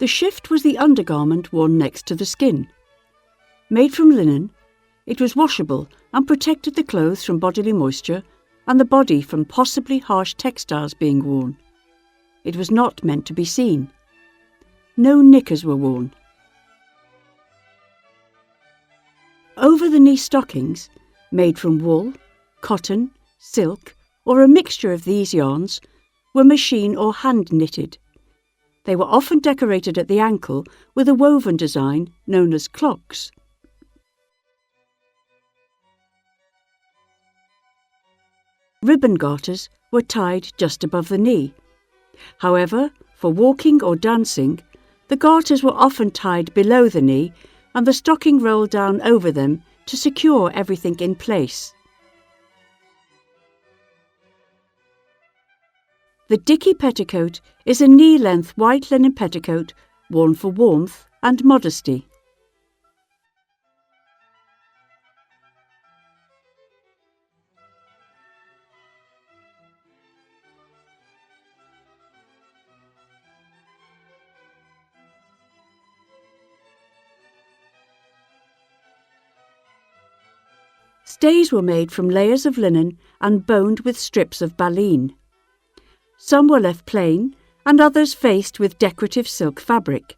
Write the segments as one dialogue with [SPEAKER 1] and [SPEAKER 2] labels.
[SPEAKER 1] The shift was the undergarment worn next to the skin. Made from linen, it was washable and protected the clothes from bodily moisture and the body from possibly harsh textiles being worn. It was not meant to be seen. No knickers were worn. Over-the-knee stockings, made from wool, cotton, silk, or a mixture of these yarns, were machine or hand-knitted. They were often decorated at the ankle with a woven design known as clogs. Ribbon garters were tied just above the knee. However, for walking or dancing, the garters were often tied below the knee and the stocking rolled down over them to secure everything in place. The dicky petticoat is a knee-length white linen petticoat worn for warmth and modesty. Stays were made from layers of linen and boned with strips of baleen. Some were left plain and others faced with decorative silk fabric.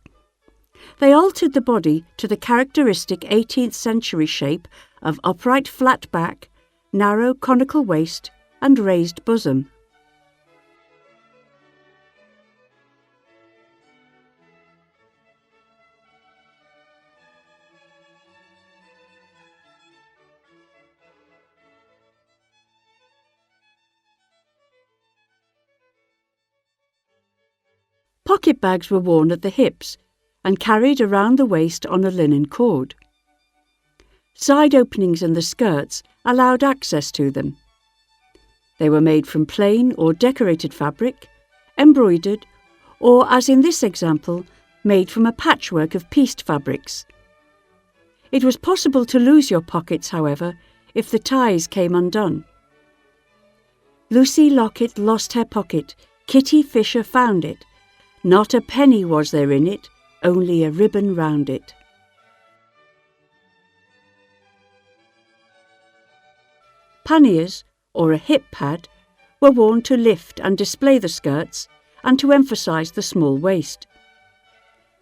[SPEAKER 1] They altered the body to the characteristic 18th century shape of upright flat back, narrow conical waist and raised bosom. Pocket bags were worn at the hips and carried around the waist on a linen cord. Side openings in the skirts allowed access to them. They were made from plain or decorated fabric, embroidered, or, as in this example, made from a patchwork of pieced fabrics. It was possible to lose your pockets, however, if the ties came undone. Lucy Lockett lost her pocket, Kitty Fisher found it. Not a penny was there in it, only a ribbon round it. Panniers, or a hip pad, were worn to lift and display the skirts and to emphasise the small waist.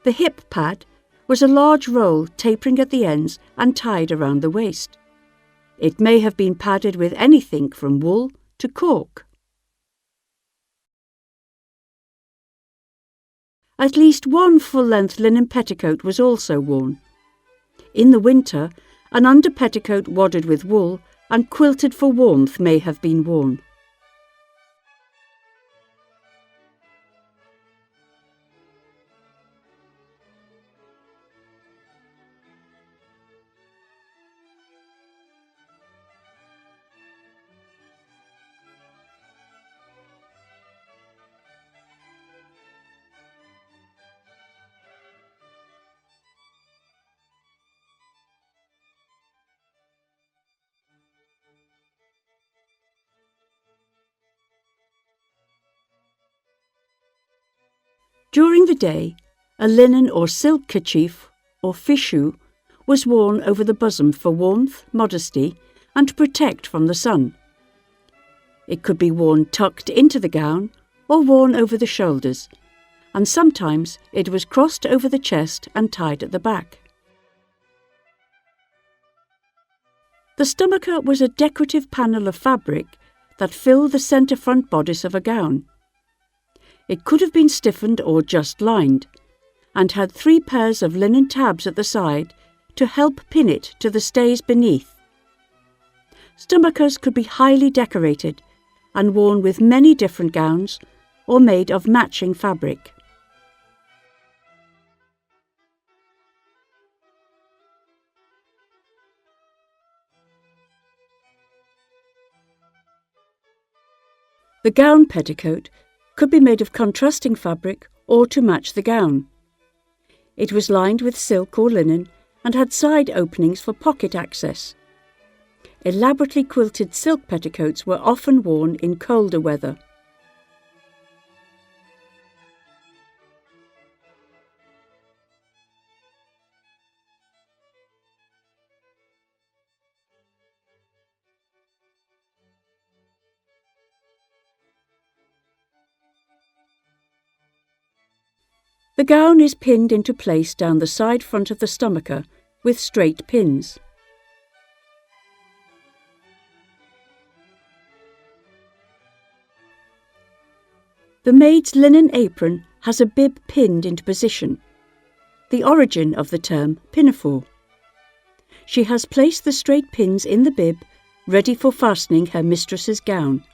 [SPEAKER 1] The hip pad was a large roll tapering at the ends and tied around the waist. It may have been padded with anything from wool to cork. At least one full-length linen petticoat was also worn. In the winter, an under petticoat wadded with wool and quilted for warmth may have been worn. During the day, a linen or silk kerchief, or fichu, was worn over the bosom for warmth, modesty, and to protect from the sun. It could be worn tucked into the gown or worn over the shoulders, and sometimes it was crossed over the chest and tied at the back. The stomacher was a decorative panel of fabric that filled the centre front bodice of a gown. It could have been stiffened or just lined, and had 3 pairs of linen tabs at the side to help pin it to the stays beneath. Stomachers could be highly decorated and worn with many different gowns or made of matching fabric. The gown petticoat could be made of contrasting fabric or to match the gown. It was lined with silk or linen and had side openings for pocket access. Elaborately quilted silk petticoats were often worn in colder weather. The gown is pinned into place down the side front of the stomacher with straight pins. The maid's linen apron has a bib pinned into position, the origin of the term pinafore. She has placed the straight pins in the bib, ready for fastening her mistress's gown.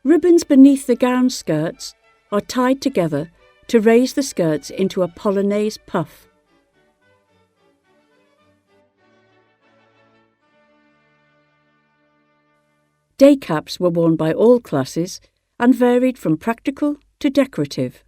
[SPEAKER 1] Ribbons beneath the gown skirts are tied together to raise the skirts into a polonaise puff. Day caps were worn by all classes and varied from practical to decorative.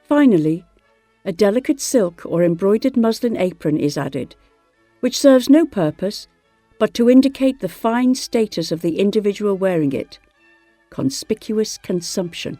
[SPEAKER 1] Finally, a delicate silk or embroidered muslin apron is added, which serves no purpose but to indicate the fine status of the individual wearing it. Conspicuous consumption.